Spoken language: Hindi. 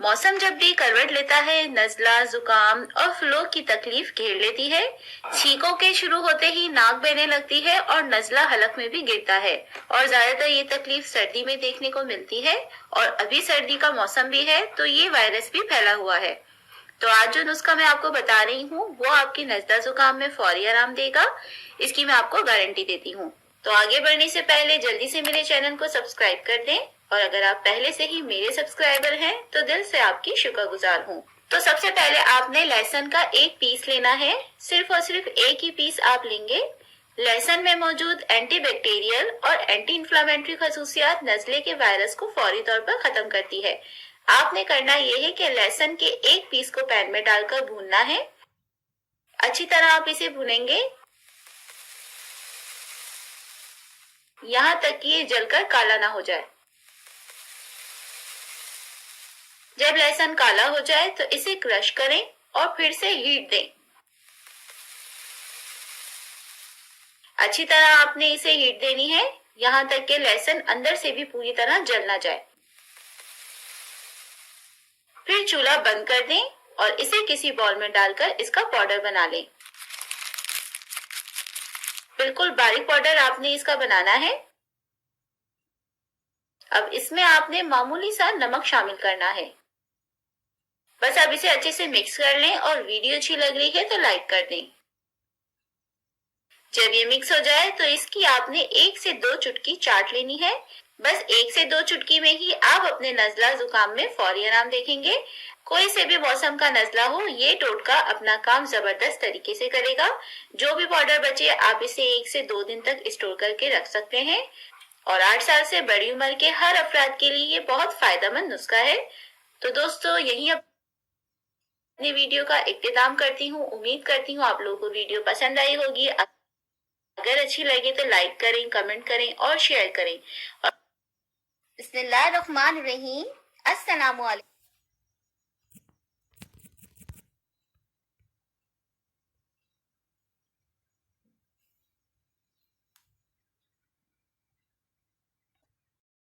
मौसम जब भी करवट लेता है, नजला, जुकाम और फ्लू की तकलीफ घेर लेती है। छींकों के शुरू होते ही नाक बहने लगती है और नजला हलक में भी गिरता है। और ज्यादातर ये तकलीफ सर्दी में देखने को मिलती है और अभी सर्दी का मौसम भी है तो ये वायरस भी फैला हुआ है। तो आज जो नुस्खा मैं आपको बता रही हूँ वो आपकी नजला जुकाम में फौरी आराम देगा, इसकी मैं आपको गारंटी देती हूँ। तो आगे बढ़ने से पहले जल्दी से मेरे चैनल को सब्सक्राइब कर दें और अगर आप पहले से ही मेरे सब्सक्राइबर हैं तो दिल से आपकी शुक्रगुजार हूँ। तो सबसे पहले आपने लहसुन का एक पीस लेना है, सिर्फ और सिर्फ एक ही पीस आप लेंगे। लहसुन में मौजूद एंटीबैक्टीरियल और एंटी इंफ्लेमेटरी खसूसियात नजले के वायरस को फौरी तौर पर खत्म करती है। आपने करना यह है कि लहसुन के एक पीस को पैन में डालकर भूनना है। अच्छी तरह आप इसे भूनेंगे यहाँ तक कि ये जलकर काला ना हो जाए। जब लहसुन काला हो जाए तो इसे क्रश करें और फिर से हीट दें। अच्छी तरह आपने इसे हीट देनी है यहाँ तक कि लहसुन अंदर से भी पूरी तरह जल ना जाए। फिर चूल्हा बंद कर दें और इसे किसी बाउल में डालकर इसका पाउडर बना लें। बिल्कुल बारीक पाउडर आपने इसका बनाना है। अब इसमें आपने मामूली सा नमक शामिल करना है। बस अब इसे अच्छे से मिक्स कर लें और वीडियो अच्छी लग रही है तो लाइक कर दें। जब ये मिक्स हो जाए तो इसकी आपने 1 से 2 चुटकी चाट लेनी है। बस 1 से 2 चुटकी में ही आप अपने नजला जुकाम में फौरी आराम देखेंगे। कोई से भी मौसम का नजला हो, ये टोटका अपना काम जबरदस्त तरीके से करेगा। जो भी पाउडर बचे आप इसे 1 से 2 दिन तक स्टोर करके रख सकते हैं और 8 साल से बड़ी उम्र के हर अफराद के लिए ये बहुत फायदेमंद नुस्खा है। तो दोस्तों यही अपने वीडियो का इख्तिताम करती हूँ। उम्मीद करती हूँ आप लोगों को वीडियो पसंद आई होगी। अगर अच्छी लगे तो लाइक करें, कमेंट करें और शेयर करें। बिस्मिल्लाहिर्रहमानिर्रहीम। अस्सलामु अलैकुम।